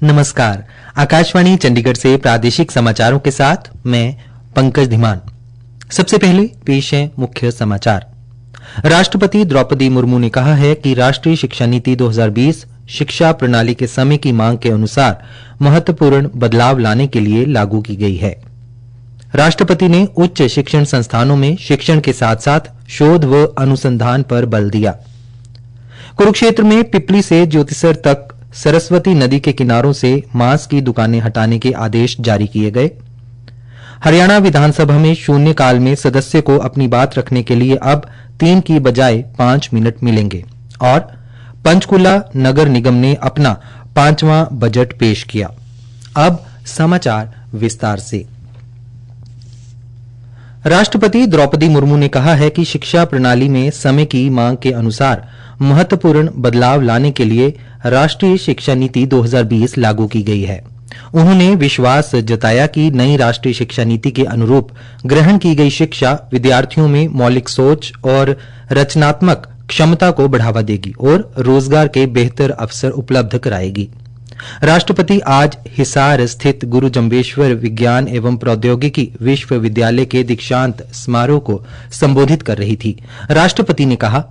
नमस्कार। आकाशवाणी चंडीगढ़ से प्रादेशिक समाचारों के साथ मैं पंकज धीमान। सबसे पहले पेश है मुख्य समाचार। राष्ट्रपति द्रौपदी मुर्मू ने कहा है कि राष्ट्रीय शिक्षा नीति 2020 शिक्षा प्रणाली के समय की मांग के अनुसार महत्वपूर्ण बदलाव लाने के लिए लागू की गई है। राष्ट्रपति ने उच्च शिक्षण संस्थानों में शिक्षण के साथ साथ शोध व अनुसंधान पर बल दिया। कुरुक्षेत्र में पिपली से ज्योतिसर तक सरस्वती नदी के किनारों से मांस की दुकानें हटाने के आदेश जारी किए गए। हरियाणा विधानसभा में शून्यकाल में सदस्य को अपनी बात रखने के लिए अब 3 की बजाय 5 मिनट मिलेंगे। और पंचकुला नगर निगम ने अपना 5वां बजट पेश किया। अब समाचार विस्तार से। राष्ट्रपति द्रौपदी मुर्मू ने कहा है कि शिक्षा प्रणाली में समय की मांग के अनुसार महत्वपूर्ण बदलाव लाने के लिए राष्ट्रीय शिक्षा नीति 2020 लागू की गई है। उन्होंने विश्वास जताया कि नई राष्ट्रीय शिक्षा नीति के अनुरूप ग्रहण की गई शिक्षा विद्यार्थियों में मौलिक सोच और रचनात्मक क्षमता को बढ़ावा देगी और रोजगार के बेहतर अवसर उपलब्ध कराएगी। राष्ट्रपति आज हिसार स्थित गुरु जम्बेश्वर विज्ञान एवं प्रौद्योगिकी विश्वविद्यालय के दीक्षांत समारोह को संबोधित कर रही थी। राष्ट्रपति ने कहा,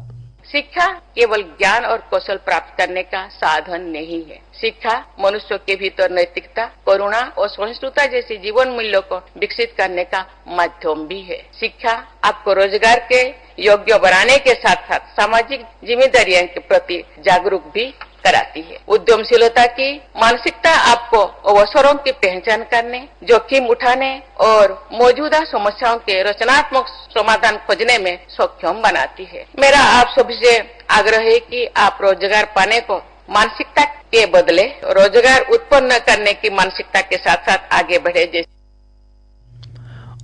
शिक्षा केवल ज्ञान और कौशल प्राप्त करने का साधन नहीं है। शिक्षा मनुष्य के भीतर नैतिकता, करुणा और सहिष्णुता जैसी जीवन मूल्यों को विकसित करने का माध्यम भी है। शिक्षा आपको रोजगार के योग्य बनाने के साथ साथ सामाजिक जिम्मेदारियों के प्रति जागरूक भी कराती है। उद्यमशीलता की मानसिकता आपको अवसरों की पहचान करने, जोखिम उठाने और मौजूदा समस्याओं के रचनात्मक समाधान खोजने में सक्षम बनाती है। मेरा आप सभी से आग्रह है कि आप रोजगार पाने को मानसिकता के बदले रोजगार उत्पन्न करने की मानसिकता के साथ साथ आगे बढ़े।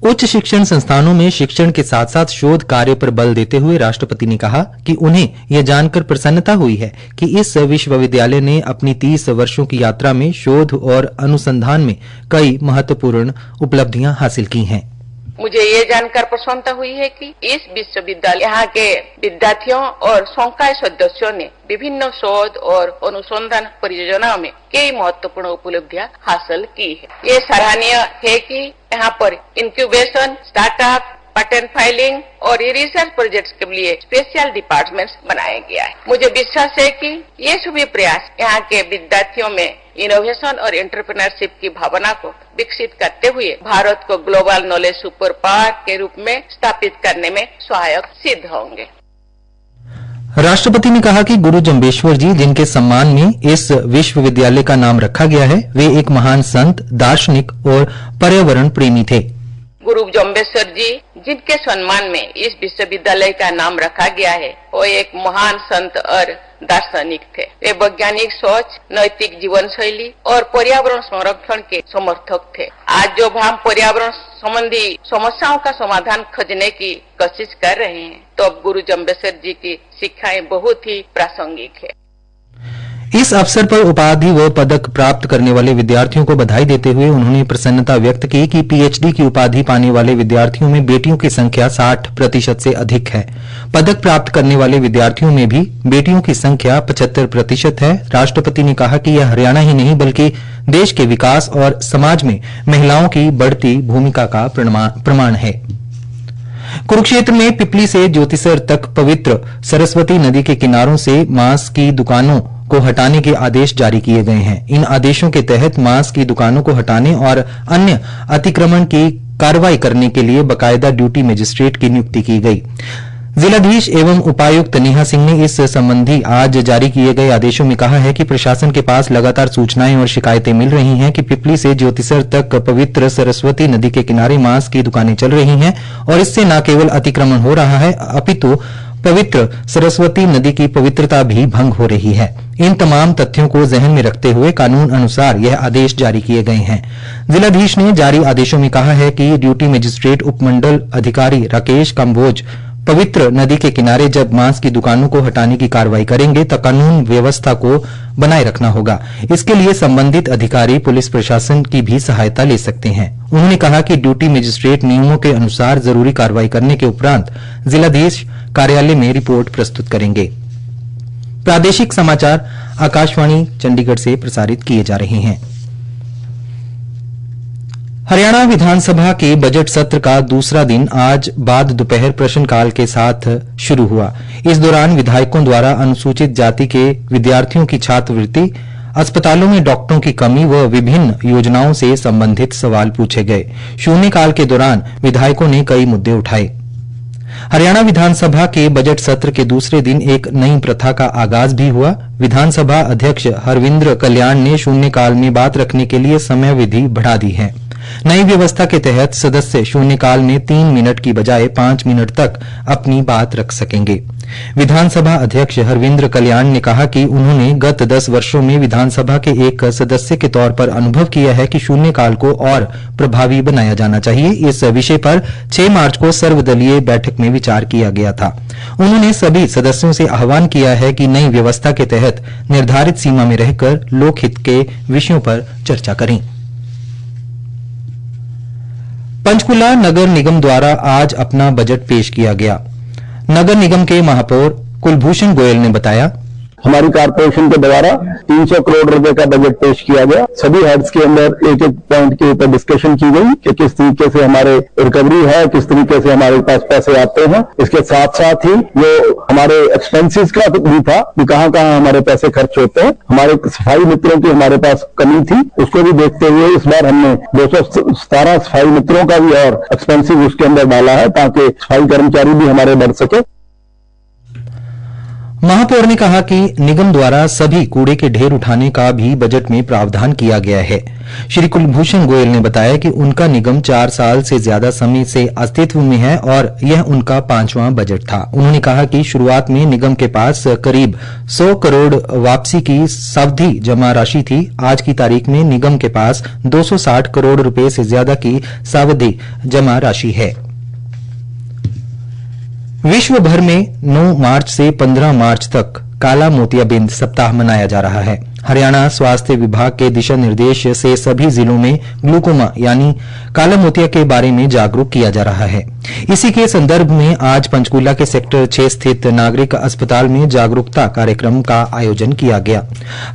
उच्च शिक्षण संस्थानों में शिक्षण के साथ साथ शोध कार्य पर बल देते हुए राष्ट्रपति ने कहा कि उन्हें यह जानकर प्रसन्नता हुई है कि इस विश्वविद्यालय ने अपनी 30 वर्षों की यात्रा में शोध और अनुसंधान में कई महत्वपूर्ण उपलब्धियां हासिल की हैं। मुझे ये जानकर प्रसन्नता हुई है कि इस विश्वविद्यालय यहाँ के विद्यार्थियों और संकाय सदस्यों ने विभिन्न शोध और अनुसंधान परियोजनाओं में कई महत्वपूर्ण उपलब्धियां हासिल की है। ये सराहनीय है कि यहाँ पर इंक्यूबेशन, स्टार्टअप, पेटेंट फाइलिंग और रिसर्च प्रोजेक्ट्स के लिए स्पेशल डिपार्टमेंट्स बनाया गया है। मुझे विश्वास है कि ये सभी प्रयास यहाँ के विद्यार्थियों में इनोवेशन और एंटरप्रेन्योरशिप की भावना को विकसित करते हुए भारत को ग्लोबल नॉलेज सुपर पावर के रूप में स्थापित करने में सहायक सिद्ध होंगे। राष्ट्रपति ने कहा कि गुरु जम्बेश्वर जी, जिनके सम्मान में इस विश्वविद्यालय का नाम रखा गया है, वे एक महान संत, दार्शनिक और पर्यावरण प्रेमी थे। गुरु जम्बेश्वर जी, जिनके सम्मान में इस विश्वविद्यालय का नाम रखा गया है, वो एक महान संत और दार्शनिक थे। वे वैज्ञानिक सोच, नैतिक जीवन शैली और पर्यावरण संरक्षण के समर्थक थे। आज जब हम पर्यावरण संबंधी समस्याओं का समाधान खोजने की कोशिश कर रहे हैं, तो गुरु जम्बेश्वर जी की शिक्षाएं बहुत ही प्रासंगिक है। इस अवसर पर उपाधि व पदक प्राप्त करने वाले विद्यार्थियों को बधाई देते हुए उन्होंने प्रसन्नता व्यक्त की कि पीएचडी की उपाधि पाने वाले विद्यार्थियों में बेटियों की संख्या 60% से अधिक है। पदक प्राप्त करने वाले विद्यार्थियों में भी बेटियों की संख्या 75% है। राष्ट्रपति ने कहा कि यह हरियाणा ही नहीं बल्कि देश के विकास और समाज में महिलाओं की बढ़ती भूमिका का प्रमाण है। कुरुक्षेत्र में पिपली से ज्योतिसर तक पवित्र सरस्वती नदी के किनारों से मांस की दुकानों को हटाने के आदेश जारी किए गए हैं। इन आदेशों के तहत मांस की दुकानों को हटाने और अन्य अतिक्रमण की कार्रवाई करने के लिए बकायदा ड्यूटी मजिस्ट्रेट की नियुक्ति की गई। जिलाधीश एवं उपायुक्त नेहा सिंह ने इस संबंधी आज जारी किए गए आदेशों में कहा है कि प्रशासन के पास लगातार सूचनाएं और शिकायतें मिल रही हैं कि पिपली से ज्योतिसर तक पवित्र सरस्वती नदी के किनारे मांस की दुकानें चल रही हैं और इससे न केवल अतिक्रमण हो रहा है अपितु पवित्र सरस्वती नदी की पवित्रता भी भंग हो रही है। इन तमाम तथ्यों को जहन में रखते हुए कानून अनुसार यह आदेश जारी किए गए हैं। जिलाधीश ने जारी आदेशों में कहा है कि ड्यूटी मजिस्ट्रेट उपमंडल अधिकारी राकेश कंबोज पवित्र नदी के किनारे जब मांस की दुकानों को हटाने की कार्रवाई करेंगे तो कानून व्यवस्था को बनाए रखना होगा। इसके लिए संबंधित अधिकारी पुलिस प्रशासन की भी सहायता ले सकते हैं। उन्होंने कहा कि ड्यूटी मजिस्ट्रेट नियमों के अनुसार जरूरी कार्रवाई करने के उपरांत जिलाधीश कार्यालय में रिपोर्ट प्रस्तुत करेंगे। प्रादेशिक समाचार आकाशवाणी चंडीगढ़ से प्रसारित किए जा रहे हैं। हरियाणा विधानसभा के बजट सत्र का दूसरा दिन आज बाद दोपहर प्रश्नकाल के साथ शुरू हुआ। इस दौरान विधायकों द्वारा अनुसूचित जाति के विद्यार्थियों की छात्रवृत्ति, अस्पतालों में डॉक्टरों की कमी व विभिन्न योजनाओं से संबंधित सवाल पूछे गए। शून्यकाल के दौरान विधायकों ने कई मुद्दे उठाए। हरियाणा विधानसभा के बजट सत्र के दूसरे दिन एक नई प्रथा का आगाज भी हुआ। विधानसभा अध्यक्ष हरविंद्र कल्याण ने शून्यकाल में बात रखने के लिए समयावधि बढ़ा दी है। नई व्यवस्था के तहत सदस्य शून्यकाल में 3 मिनट की बजाय 5 मिनट तक अपनी बात रख सकेंगे। विधानसभा अध्यक्ष हरविंद्र कल्याण ने कहा कि उन्होंने गत 10 वर्षों में विधानसभा के एक सदस्य के तौर पर अनुभव किया है कि शून्यकाल को और प्रभावी बनाया जाना चाहिए। इस विषय पर 6 मार्च को सर्वदलीय बैठक में विचार किया गया था। उन्होंने सभी सदस्यों से आह्वान किया है कि नई व्यवस्था के तहत निर्धारित सीमा में रहकर लोकहित के विषयों पर चर्चा करें। पंचकुला नगर निगम द्वारा आज अपना बजट पेश किया गया। नगर निगम के महापौर कुलभूषण गोयल ने बताया, हमारी कारपोरेशन के द्वारा 300 करोड़ रुपए का बजट पेश किया गया। सभी हेड्स के अंदर एक एक पॉइंट के ऊपर डिस्कशन की गई कि किस तरीके से हमारे रिकवरी है, किस तरीके से हमारे पास पैसे आते हैं। इसके साथ साथ ही जो हमारे एक्सपेंसेस का भी था कि कहाँ कहाँ हमारे पैसे खर्च होते हैं। हमारे सफाई मित्रों की हमारे पास कमी थी, उसको भी देखते हुए इस बार हमने 217 सफाई मित्रों का भी और एक्सपेंसिव उसके अंदर डाला है ताकि सफाई कर्मचारी भी हमारे बढ़ सके। महापौर ने कहा कि निगम द्वारा सभी कूड़े के ढेर उठाने का भी बजट में प्रावधान किया गया है। श्री कुलभूषण गोयल ने बताया कि उनका निगम 4 साल से ज्यादा समय से अस्तित्व में है और यह उनका 5वां बजट था। उन्होंने कहा कि शुरुआत में निगम के पास करीब 100 करोड़ वापसी की सावधि जमा राशि थी। आज की तारीख में निगम के पास 260 करोड़ रुपए से ज्यादा की सावधि जमा राशि है। विश्व भर में 9 मार्च से 15 मार्च तक काला मोतियाबिंद सप्ताह मनाया जा रहा है। हरियाणा स्वास्थ्य विभाग के दिशा निर्देश से सभी जिलों में ग्लूकोमा यानी काला मोतिया के बारे में जागरूक किया जा रहा है। इसी के संदर्भ में आज पंचकूला के सेक्टर 6 स्थित नागरिक अस्पताल में जागरूकता कार्यक्रम का आयोजन किया गया।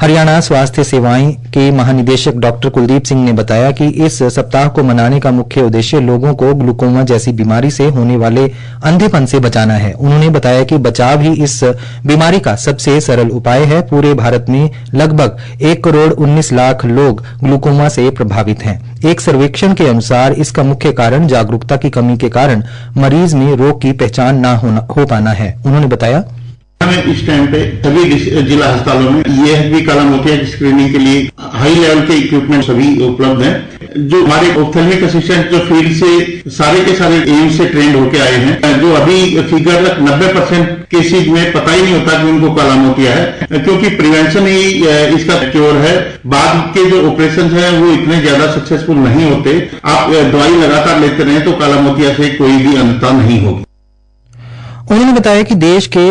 हरियाणा स्वास्थ्य सेवाएं के महानिदेशक डॉक्टर कुलदीप सिंह ने बताया कि इस सप्ताह को मनाने का मुख्य उद्देश्य लोगों को ग्लूकोमा जैसी बीमारी से होने वाले अंधेपन से बचाना है। उन्होंने बताया कि बचाव ही इस बीमारी का सबसे सरल उपाय है। पूरे भारत में लगभग 1 करोड़ 19 लाख लोग ग्लूकोमा से प्रभावित हैं। एक सर्वेक्षण के अनुसार इसका मुख्य कारण जागरूकता की कमी के कारण मरीज में रोग की पहचान न हो पाना है। उन्होंने बताया, इस टाइम पे सभी जिला अस्पतालों में यह भी काला मोतिया की स्क्रीनिंग के लिए हाई लेवल के इक्विपमेंट सभी उपलब्ध हैं। जो हमारे ऑप्थेल्मिक असिस्टेंट जो फील्ड से सारे के सारे एम्स से ट्रेंड होके आए हैं, जो अभी फिगर 90% केसेज में पता ही नहीं होता कि उनको काला मोतिया है, क्योंकि प्रिवेंशन ही इसका क्योर है। बाद के जो ऑपरेशन है वो इतने ज्यादा सक्सेसफुल नहीं होते। आप दवाई लगातार लेते रहे तो काला मोतिया से कोई भी अंतता नहीं होगी। उन्होंने बताया कि देश के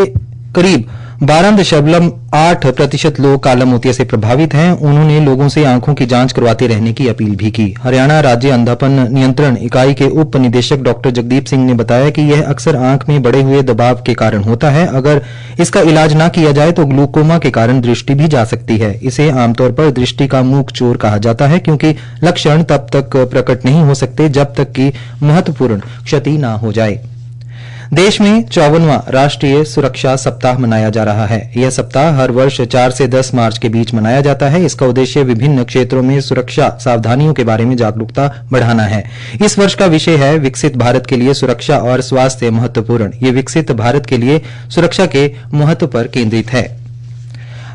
करीब 12.8% लोग काला मोतिया से प्रभावित हैं। उन्होंने लोगों से आंखों की जांच करवाते रहने की अपील भी की। हरियाणा राज्य अंधापन नियंत्रण इकाई के उप निदेशक डॉक्टर जगदीप सिंह ने बताया कि यह अक्सर आंख में बढ़े हुए दबाव के कारण होता है। अगर इसका इलाज न किया जाए तो ग्लूकोमा के कारण दृष्टि भी जा सकती है। इसे आमतौर पर दृष्टि का मूक चोर कहा जाता है, क्योंकि लक्षण तब तक प्रकट नहीं हो सकते जब तक कि महत्वपूर्ण क्षति न हो जाए। देश में 54वां राष्ट्रीय सुरक्षा सप्ताह मनाया जा रहा है। यह सप्ताह हर वर्ष 4 से 10 मार्च के बीच मनाया जाता है। इसका उद्देश्य विभिन्न क्षेत्रों में सुरक्षा सावधानियों के बारे में जागरूकता बढ़ाना है। इस वर्ष का विषय है विकसित भारत के लिए सुरक्षा और स्वास्थ्य महत्वपूर्ण। ये विकसित भारत के लिए सुरक्षा के महत्व पर केंद्रित है।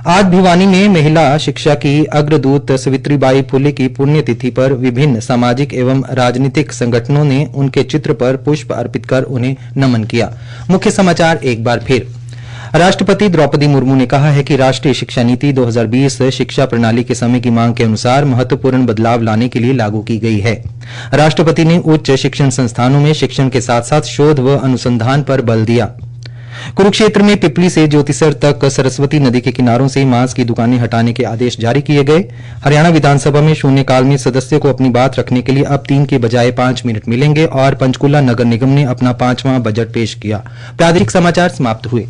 आज भिवानी में महिला शिक्षा की अग्रदूत सावित्रीबाई फुले की पुण्यतिथि पर विभिन्न सामाजिक एवं राजनीतिक संगठनों ने उनके चित्र पर पुष्प अर्पित कर उन्हें नमन किया। मुख्य समाचार एक बार फिर। राष्ट्रपति द्रौपदी मुर्मू ने कहा है कि राष्ट्रीय शिक्षा नीति 2020 शिक्षा प्रणाली के समय की मांग के अनुसार महत्वपूर्ण बदलाव लाने के लिए लागू की गई है। राष्ट्रपति ने उच्च शिक्षण संस्थानों में शिक्षण के साथ साथ शोध व अनुसंधान पर बल दिया। कुरुक्षेत्र में पिपली से ज्योतिसर तक सरस्वती नदी के किनारों से मांस की दुकानें हटाने के आदेश जारी किए गए। हरियाणा विधानसभा में शून्यकाल में सदस्य को अपनी बात रखने के लिए अब 3 के बजाय 5 मिनट मिलेंगे और पंचकूला नगर निगम ने अपना 5वां बजट पेश किया। प्रादेशिक समाचार समाप्त हुए।